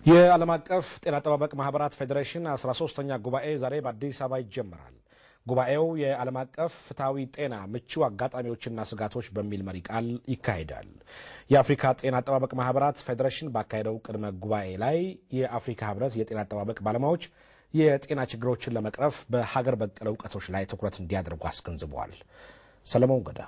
የዓለም አቀፍ ጤና አጠባበቅ ማህበራት ፌዴሬሽን 13ኛ ጉባኤ ዛሬ በአዲስ አበባ ይጀምራል። ጉባኤው የዓለም አቀፍ ፍትሃዊ ጤና ምቹ አጋጣሚዎችና ስጋቶች በሚል መሪ ቃል ይካሄዳል። የአፍሪካ ጤና አጠባበቅ ማህበራት ፌዴሬሽን ባካሄደው ቅድመ ጉባኤ ላይ የአፍሪካ ህብረት የጤና አጠባበቅ ባለሙያዎች የጤና ችግሮችን ለመቅረፍ በሀገር በቀል እውቀቶች ላይ ትኩረት እንዲያደርጉ አስገንዝበዋል። ሰለሞን ገዳ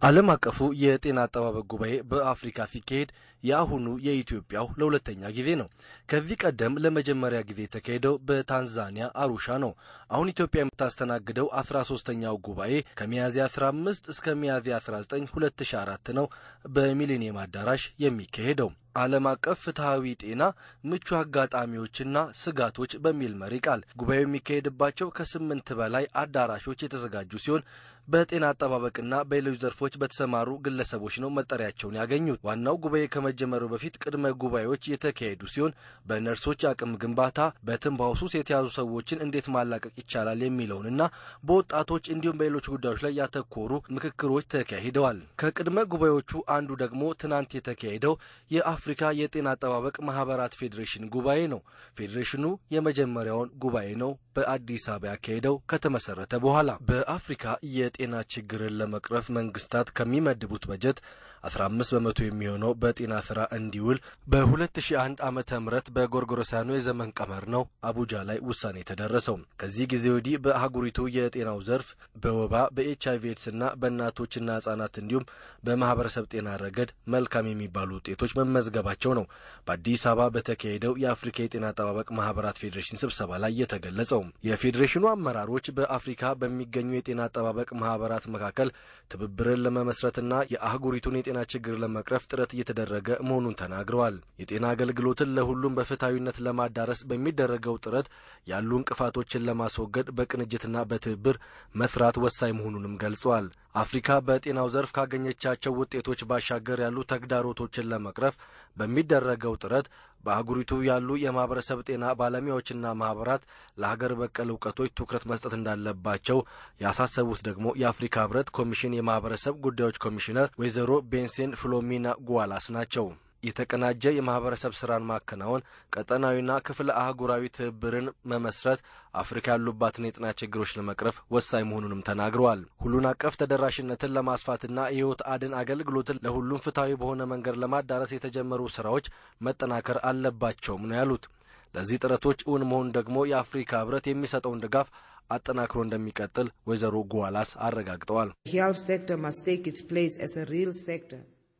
ዓለም አቀፉ የጤና አጠባበቅ ጉባኤ በአፍሪካ ሲካሄድ የአሁኑ የኢትዮጵያው ለሁለተኛ ጊዜ ነው። ከዚህ ቀደም ለመጀመሪያ ጊዜ የተካሄደው በታንዛኒያ አሩሻ ነው። አሁን ኢትዮጵያ የምታስተናግደው 13ኛው ጉባኤ ከሚያዝያ 15 እስከ ሚያዝያ 19 2004 ነው በሚሊኒየም አዳራሽ የሚካሄደው። ዓለም አቀፍ ፍትሃዊ ጤና ምቹ አጋጣሚዎችና ስጋቶች በሚል መሪ ቃል ጉባኤው የሚካሄድባቸው ከ8 በላይ አዳራሾች የተዘጋጁ ሲሆን በጤና አጠባበቅና በሌሎች ዘርፎች በተሰማሩ ግለሰቦች ነው መጠሪያቸውን ያገኙት። ዋናው ጉባኤ ከመጀመሩ በፊት ቅድመ ጉባኤዎች የተካሄዱ ሲሆን በነርሶች አቅም ግንባታ፣ በትንባሆ ሱስ የተያዙ ሰዎችን እንዴት ማላቀቅ ይቻላል የሚለውንና በወጣቶች እንዲሁም በሌሎች ጉዳዮች ላይ ያተኮሩ ምክክሮች ተካሂደዋል። ከቅድመ ጉባኤዎቹ አንዱ ደግሞ ትናንት የተካሄደው የአፍሪካ የጤና አጠባበቅ ማህበራት ፌዴሬሽን ጉባኤ ነው። ፌዴሬሽኑ የመጀመሪያውን ጉባኤ ነው በአዲስ አበባ ያካሄደው ከተመሰረተ በኋላ። በአፍሪካ የጤና ችግርን ለመቅረፍ መንግስታት ከሚመድቡት በጀት 15 በመቶ የሚሆነው በጤና ስራ እንዲውል በ2001 ዓመተ ምህረት በጎርጎሮሳውያኑ የዘመን ቀመር ነው አቡጃ ላይ ውሳኔ የተደረሰው። ከዚህ ጊዜ ወዲህ በአህጉሪቱ የጤናው ዘርፍ በወባ፣ በኤችአይቪ ኤድስና በእናቶችና ህጻናት እንዲሁም በማህበረሰብ ጤና ረገድ መልካም የሚባሉ ውጤቶች መመዝገባቸው ነው በአዲስ አበባ በተካሄደው የአፍሪካ የጤና አጠባበቅ ማህበራት ፌዴሬሽን ስብሰባ ላይ የተገለጸው። የፌዴሬሽኑ አመራሮች በአፍሪካ በሚገኙ የጤና አጠባበቅ ማህበራት መካከል ትብብርን ለመመስረትና የአህጉሪቱን የጤና ችግር ለመቅረፍ ጥረት እየተደረገ መሆኑን ተናግረዋል። የጤና አገልግሎትን ለሁሉም በፍትሃዊነት ለማዳረስ በሚደረገው ጥረት ያሉ እንቅፋቶችን ለማስወገድ በቅንጅትና በትብብር መስራት ወሳኝ መሆኑንም ገልጸዋል። አፍሪካ በጤናው ዘርፍ ካገኘቻቸው ውጤቶች ባሻገር ያሉ ተግዳሮቶችን ለመቅረፍ በሚደረገው ጥረት በአህጉሪቱ ያሉ የማህበረሰብ ጤና ባለሙያዎችና ማህበራት ለሀገር በቀል እውቀቶች ትኩረት መስጠት እንዳለባቸው ያሳሰቡት ደግሞ የአፍሪካ ህብረት ኮሚሽን የማህበረሰብ ጉዳዮች ኮሚሽነር ወይዘሮ ቤንሴን ፍሎሚና ጉዋላስ ናቸው። የተቀናጀ የማህበረሰብ ስራን ማከናወን፣ ቀጠናዊና ክፍለ አህጉራዊ ትብብርን መመስረት አፍሪካ ያሉባትን የጤና ችግሮች ለመቅረፍ ወሳኝ መሆኑንም ተናግረዋል። ሁሉን አቀፍ ተደራሽነትን ለማስፋትና የህይወት አድን አገልግሎትን ለሁሉም ፍትሃዊ በሆነ መንገድ ለማዳረስ የተጀመሩ ስራዎች መጠናከር አለባቸውም ነው ያሉት። ለዚህ ጥረቶች እውን መሆን ደግሞ የአፍሪካ ህብረት የሚሰጠውን ድጋፍ አጠናክሮ እንደሚቀጥል ወይዘሮ ጉዋላስ አረጋግጠዋል።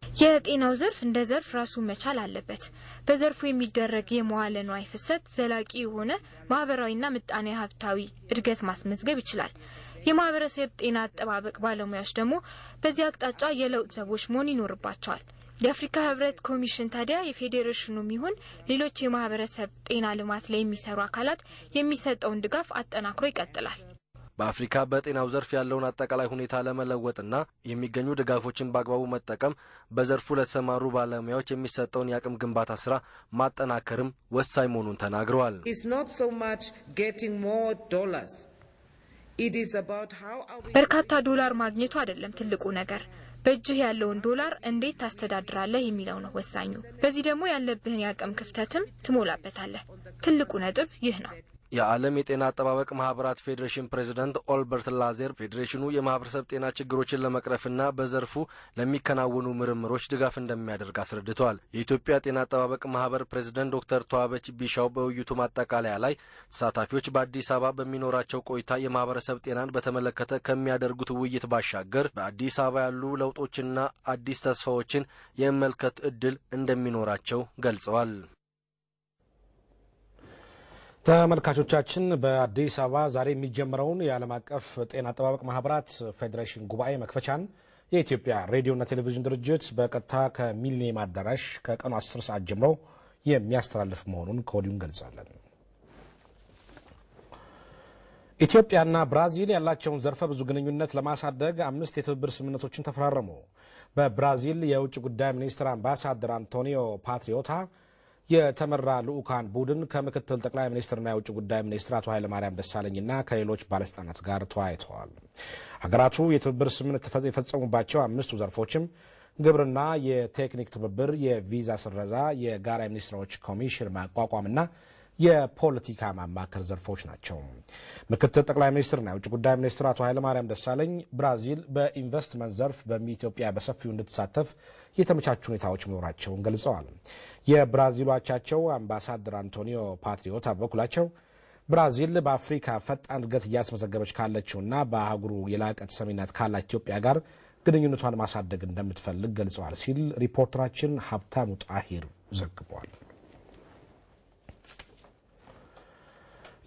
የጤናው ዘርፍ እንደ ዘርፍ ራሱ መቻል አለበት። በዘርፉ የሚደረግ የመዋለ ንዋይ ፍሰት ዘላቂ የሆነ ማህበራዊና ምጣኔ ሀብታዊ እድገት ማስመዝገብ ይችላል። የማህበረሰብ ጤና አጠባበቅ ባለሙያዎች ደግሞ በዚህ አቅጣጫ የለውጥ ሰዎች መሆን ይኖርባቸዋል። የአፍሪካ ህብረት ኮሚሽን ታዲያ የፌዴሬሽኑም ይሁን ሌሎች የማህበረሰብ ጤና ልማት ላይ የሚሰሩ አካላት የሚሰጠውን ድጋፍ አጠናክሮ ይቀጥላል። በአፍሪካ በጤናው ዘርፍ ያለውን አጠቃላይ ሁኔታ ለመለወጥና የሚገኙ ድጋፎችን በአግባቡ መጠቀም በዘርፉ ለተሰማሩ ባለሙያዎች የሚሰጠውን የአቅም ግንባታ ስራ ማጠናከርም ወሳኝ መሆኑን ተናግረዋል። በርካታ ዶላር ማግኘቱ አይደለም ትልቁ ነገር፣ በእጅህ ያለውን ዶላር እንዴት ታስተዳድራለህ የሚለው ነው ወሳኙ። በዚህ ደግሞ ያለብህን የአቅም ክፍተትም ትሞላበታለህ። ትልቁ ነጥብ ይህ ነው። የዓለም የጤና አጠባበቅ ማህበራት ፌዴሬሽን ፕሬዝዳንት ኦልበርት ላዜር ፌዴሬሽኑ የማህበረሰብ ጤና ችግሮችን ለመቅረፍና በዘርፉ ለሚከናወኑ ምርምሮች ድጋፍ እንደሚያደርግ አስረድተዋል። የኢትዮጵያ ጤና አጠባበቅ ማህበር ፕሬዝዳንት ዶክተር ተዋበች ቢሻው በውይይቱ ማጠቃለያ ላይ ተሳታፊዎች በአዲስ አበባ በሚኖራቸው ቆይታ የማህበረሰብ ጤናን በተመለከተ ከሚያደርጉት ውይይት ባሻገር በአዲስ አበባ ያሉ ለውጦችና አዲስ ተስፋዎችን የመመልከት እድል እንደሚኖራቸው ገልጸዋል። ተመልካቾቻችን በአዲስ አበባ ዛሬ የሚጀምረውን የዓለም አቀፍ ጤና አጠባበቅ ማህበራት ፌዴሬሽን ጉባኤ መክፈቻን የኢትዮጵያ ሬዲዮና ቴሌቪዥን ድርጅት በቀጥታ ከሚሊኒየም አዳራሽ ከቀኑ 10 ሰዓት ጀምሮ የሚያስተላልፍ መሆኑን ከወዲሁ እንገልጻለን። ኢትዮጵያና ብራዚል ያላቸውን ዘርፈ ብዙ ግንኙነት ለማሳደግ 5 የትብብር ስምምነቶችን ተፈራረሙ። በብራዚል የውጭ ጉዳይ ሚኒስትር አምባሳደር አንቶኒዮ ፓትሪዮታ የተመራ ልኡካን ቡድን ከምክትል ጠቅላይ ሚኒስትርና የውጭ ጉዳይ ሚኒስትር አቶ ኃይለማርያም ደሳለኝና ከሌሎች ባለስልጣናት ጋር ተወያይተዋል። ሀገራቱ የትብብር ስምምነት የፈጸሙባቸው 5ቱ ዘርፎችም ግብርና፣ የቴክኒክ ትብብር፣ የቪዛ ስረዛ፣ የጋራ ሚኒስትሮች ኮሚሽን ማቋቋምና የፖለቲካ ማማከር ዘርፎች ናቸው። ምክትል ጠቅላይ ሚኒስትርና የውጭ ጉዳይ ሚኒስትር አቶ ኃይለማርያም ደሳለኝ ብራዚል በኢንቨስትመንት ዘርፍ በኢትዮጵያ በሰፊው እንድትሳተፍ የተመቻቹ ሁኔታዎች መኖራቸውን ገልጸዋል። የብራዚሉ አቻቸው አምባሳደር አንቶኒዮ ፓትሪዮታ በበኩላቸው ብራዚል በአፍሪካ ፈጣን እድገት እያስመዘገበች ካለችውና በአህጉሩ የላቀ ተሰሚነት ካላት ኢትዮጵያ ጋር ግንኙነቷን ማሳደግ እንደምትፈልግ ገልጸዋል ሲል ሪፖርተራችን ሀብታሙ ጣሂር ዘግቧል።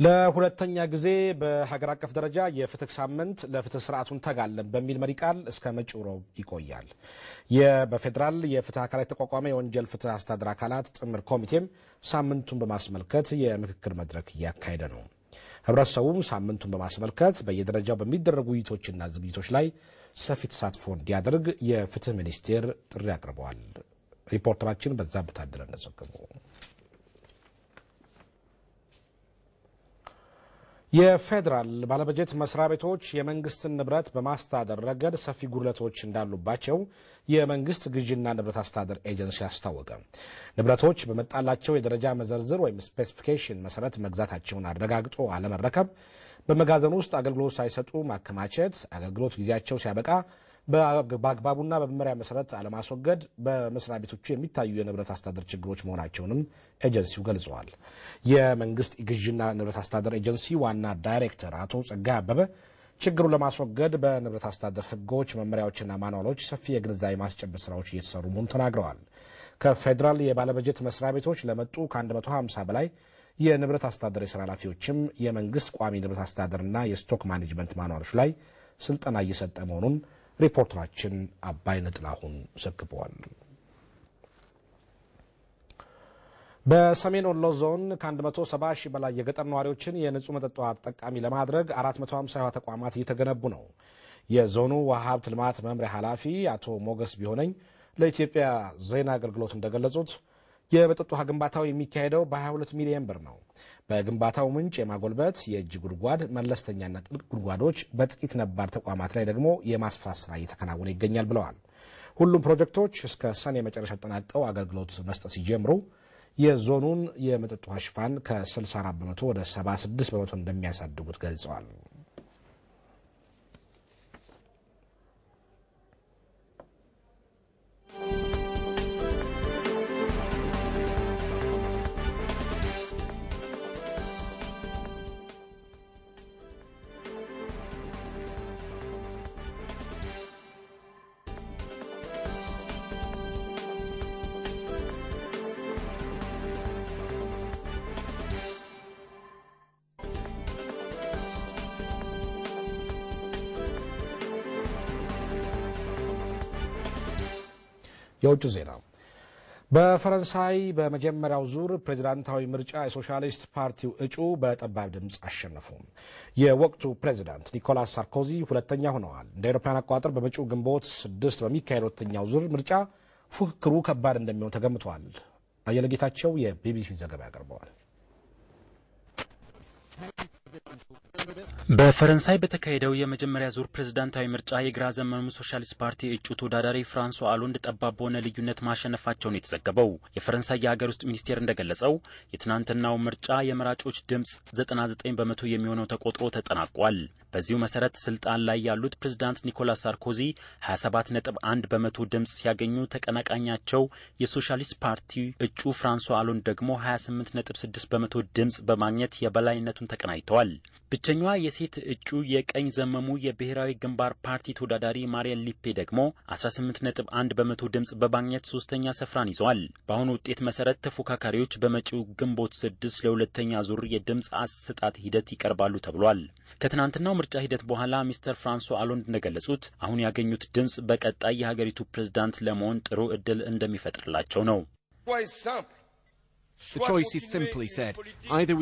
ለሁለተኛ ጊዜ በሀገር አቀፍ ደረጃ የፍትህ ሳምንት ለፍትህ ስርዓቱን ተጋለን በሚል መሪ ቃል እስከ መጪው ረቡዕ ይቆያል። በፌዴራል የፍትህ አካላት የተቋቋመ የወንጀል ፍትህ አስተዳደር አካላት ጥምር ኮሚቴም ሳምንቱን በማስመልከት የምክክር መድረክ እያካሄደ ነው። ህብረተሰቡም ሳምንቱን በማስመልከት በየደረጃው በሚደረጉ ውይይቶችና ዝግጅቶች ላይ ሰፊ ተሳትፎ እንዲያደርግ የፍትህ ሚኒስቴር ጥሪ አቅርበዋል። ሪፖርተራችን በዛብህ ታደለ እንደዘገበው የፌዴራል ባለበጀት መስሪያ ቤቶች የመንግስትን ንብረት በማስተዳደር ረገድ ሰፊ ጉድለቶች እንዳሉባቸው የመንግስት ግዥና ንብረት አስተዳደር ኤጀንሲ አስታወቀ። ንብረቶች በመጣላቸው የደረጃ መዘርዝር ወይም ስፔሲፊኬሽን መሰረት መግዛታቸውን አረጋግጦ አለመረከብ፣ በመጋዘን ውስጥ አገልግሎት ሳይሰጡ ማከማቸት፣ አገልግሎት ጊዜያቸው ሲያበቃ በአግባቡና በመመሪያ መሰረት አለማስወገድ በመስሪያ ቤቶቹ የሚታዩ የንብረት አስተዳደር ችግሮች መሆናቸውንም ኤጀንሲው ገልጸዋል። የመንግስት ግዥና ንብረት አስተዳደር ኤጀንሲ ዋና ዳይሬክተር አቶ ጸጋይ አበበ ችግሩን ለማስወገድ በንብረት አስተዳደር ህጎች፣ መመሪያዎችና ማንዋሎች ሰፊ የግንዛቤ ማስጨበጥ ስራዎች እየተሰሩ መሆኑን ተናግረዋል። ከፌዴራል የባለበጀት መስሪያ ቤቶች ለመጡ ከ150 በላይ የንብረት አስተዳደር የስራ ኃላፊዎችም የመንግስት ቋሚ ንብረት አስተዳደርና የስቶክ ማኔጅመንት ማንዋሎች ላይ ስልጠና እየሰጠ መሆኑን ሪፖርተራችን አባይነህ ጥላሁን ዘግቧል። በሰሜን ወሎ ዞን ከ170 ሺህ በላይ የገጠር ነዋሪዎችን የንጹህ መጠጥ ውሃ ተጠቃሚ ለማድረግ 450 የውሃ ተቋማት እየተገነቡ ነው። የዞኑ ውሃ ሀብት ልማት መምሪያ ኃላፊ አቶ ሞገስ ቢሆነኝ ለኢትዮጵያ ዜና አገልግሎት እንደገለጹት የመጠጥ ውሃ ግንባታው የሚካሄደው በ22 ሚሊዮን ብር ነው። በግንባታው ምንጭ የማጎልበት የእጅ ጉድጓድ፣ መለስተኛና ጥልቅ ጉድጓዶች፣ በጥቂት ነባር ተቋማት ላይ ደግሞ የማስፋት ስራ እየተከናወነ ይገኛል ብለዋል። ሁሉም ፕሮጀክቶች እስከ ሰኔ መጨረሻ ተጠናቀው አገልግሎት መስጠት ሲጀምሩ የዞኑን የመጠጥ ውሃ ሽፋን ከ64 በመቶ ወደ 76 በመቶ እንደሚያሳድጉት ገልጸዋል። የውጭ ዜና በፈረንሳይ በመጀመሪያው ዙር ፕሬዝዳንታዊ ምርጫ የሶሻሊስት ፓርቲው እጩ በጠባብ ድምፅ አሸነፉ። የወቅቱ ፕሬዝዳንት ኒኮላስ ሳርኮዚ ሁለተኛ ሆነዋል። እንደ አውሮፓውያን አቆጣጠር በመጪው ግንቦት 6 በሚካሄደው ሁለተኛው ዙር ምርጫ ፉክክሩ ከባድ እንደሚሆን ተገምቷል። አየለ ጌታቸው የቢቢሲ ዘገባ ያቀርበዋል። በፈረንሳይ በተካሄደው የመጀመሪያ ዙር ፕሬዝዳንታዊ ምርጫ የግራ ዘመሙ ሶሻሊስት ፓርቲ እጩ ተወዳዳሪ ፍራንሷ አሎንድ ጠባብ በሆነ ልዩነት ማሸነፋቸውን የተዘገበው የፈረንሳይ የሀገር ውስጥ ሚኒስቴር እንደገለጸው የትናንትናው ምርጫ የመራጮች ድምፅ 99 በመቶ የሚሆነው ተቆጥሮ ተጠናቋል። በዚሁ መሰረት ስልጣን ላይ ያሉት ፕሬዝዳንት ኒኮላስ ሳርኮዚ 27.1 በመቶ ድምፅ ሲያገኙ ተቀናቃኛቸው የሶሻሊስት ፓርቲ እጩ ፍራንሷ አሎንድ ደግሞ 28.6 በመቶ ድምፅ በማግኘት የበላይነቱን ተቀናጅተዋል። ብቸኛዋ የሴት እጩ የቀኝ ዘመሙ የብሔራዊ ግንባር ፓርቲ ተወዳዳሪ ማሪየን ሊፔ ደግሞ 18.1 በመቶ ድምፅ በማግኘት ሶስተኛ ስፍራን ይዘዋል። በአሁኑ ውጤት መሰረት ተፎካካሪዎች በመጪው ግንቦት 6 ለሁለተኛ ዙር የድምፅ አሰጣጥ ሂደት ይቀርባሉ ተብሏል። ከትናንትናው ምርጫ ሂደት በኋላ ሚስተር ፍራንሷ አሎንድ እንደገለጹት አሁን ያገኙት ድምፅ በቀጣይ የሀገሪቱ ፕሬዝዳንት ለመሆን ጥሩ እድል እንደሚፈጥርላቸው ነው።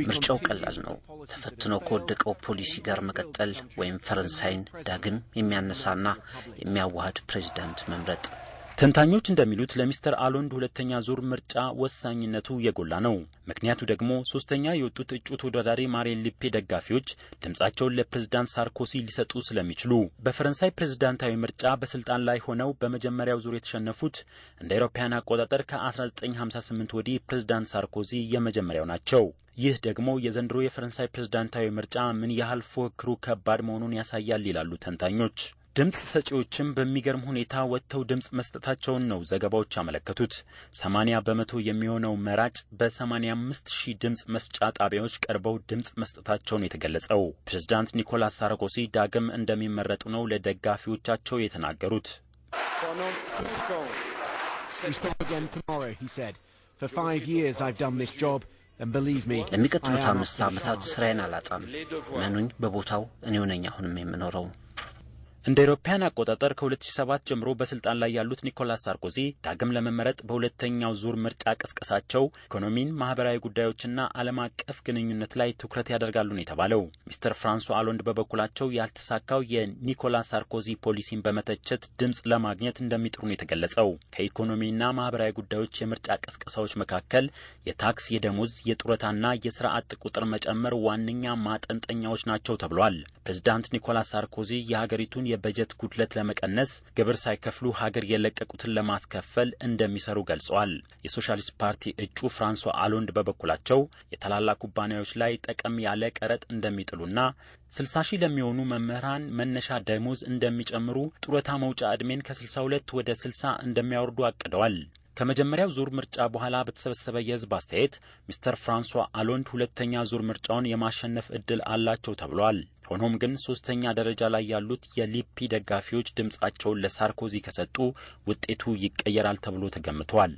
ምርጫው ቀላል ነው። ተፈትኖ ከወደቀው ፖሊሲ ጋር መቀጠል ወይም ፈረንሳይን ዳግም የሚያነሳና የሚያዋሃድ ፕሬዝዳንት መምረጥ። ተንታኞች እንደሚሉት ለሚስተር አሎንድ ሁለተኛ ዙር ምርጫ ወሳኝነቱ የጎላ ነው። ምክንያቱ ደግሞ ሶስተኛ የወጡት እጩ ተወዳዳሪ ማሪን ሊፔ ደጋፊዎች ድምጻቸውን ለፕሬዝዳንት ሳርኮዚ ሊሰጡ ስለሚችሉ። በፈረንሳይ ፕሬዝዳንታዊ ምርጫ በስልጣን ላይ ሆነው በመጀመሪያው ዙር የተሸነፉት እንደ አውሮፓውያን አቆጣጠር ከ1958 ወዲህ ፕሬዝዳንት ሳርኮዚ የመጀመሪያው ናቸው። ይህ ደግሞ የዘንድሮ የፈረንሳይ ፕሬዝዳንታዊ ምርጫ ምን ያህል ፉክክሩ ከባድ መሆኑን ያሳያል ይላሉ ተንታኞች። ድምጽ ሰጪዎችም በሚገርም ሁኔታ ወጥተው ድምጽ መስጠታቸውን ነው ዘገባዎች ያመለከቱት። 80% የሚሆነው መራጭ በ85,000 ድምጽ መስጫ ጣቢያዎች ቀርበው ድምጽ መስጠታቸውን የተገለጸው። ፕሬዝዳንት ኒኮላስ ሳርኮዚ ዳግም እንደሚመረጡ ነው ለደጋፊዎቻቸው የተናገሩት። ለሚቀጥሉት 5 ዓመታት ስራዬን አላጣም። መኑኝ፣ በቦታው እኔው ነኝ አሁንም የምኖረው። እንደ አውሮፓውያን አቆጣጠር ከ2007 ጀምሮ በስልጣን ላይ ያሉት ኒኮላስ ሳርኮዚ ዳግም ለመመረጥ በሁለተኛው ዙር ምርጫ ቅስቀሳቸው ኢኮኖሚን፣ ማህበራዊ ጉዳዮችና ዓለም አቀፍ ግንኙነት ላይ ትኩረት ያደርጋሉ ነው የተባለው። ሚስተር ፍራንሷ አሎንድ በበኩላቸው ያልተሳካው የኒኮላስ ሳርኮዚ ፖሊሲን በመተቸት ድምጽ ለማግኘት እንደሚጥሩ ነው የተገለጸው። ከኢኮኖሚና ማህበራዊ ጉዳዮች የምርጫ ቅስቀሳዎች መካከል የታክስ፣ የደሞዝ፣ የጡረታና የስራ አጥ ቁጥር መጨመር ዋነኛ ማጠንጠኛዎች ናቸው ተብሏል። ፕሬዝዳንት ኒኮላስ ሳርኮዚ የሀገሪቱን የበጀት ጉድለት ለመቀነስ ግብር ሳይከፍሉ ሀገር የለቀቁትን ለማስከፈል እንደሚሰሩ ገልጸዋል። የሶሻሊስት ፓርቲ እጩ ፍራንሷ አሎንድ በበኩላቸው የታላላቅ ኩባንያዎች ላይ ጠቀም ያለ ቀረጥ እንደሚጥሉና 60,000 ለሚሆኑ መምህራን መነሻ ደሞዝ እንደሚጨምሩ፣ ጡረታ መውጫ ዕድሜን ከ62 ወደ 60 እንደሚያወርዱ አቅደዋል። ከመጀመሪያው ዙር ምርጫ በኋላ በተሰበሰበ የህዝብ አስተያየት ሚስተር ፍራንሷ አሎንድ ሁለተኛ ዙር ምርጫውን የማሸነፍ እድል አላቸው ተብሏል። ሆኖም ግን ሶስተኛ ደረጃ ላይ ያሉት የሊፒ ደጋፊዎች ድምጻቸውን ለሳርኮዚ ከሰጡ ውጤቱ ይቀየራል ተብሎ ተገምቷል።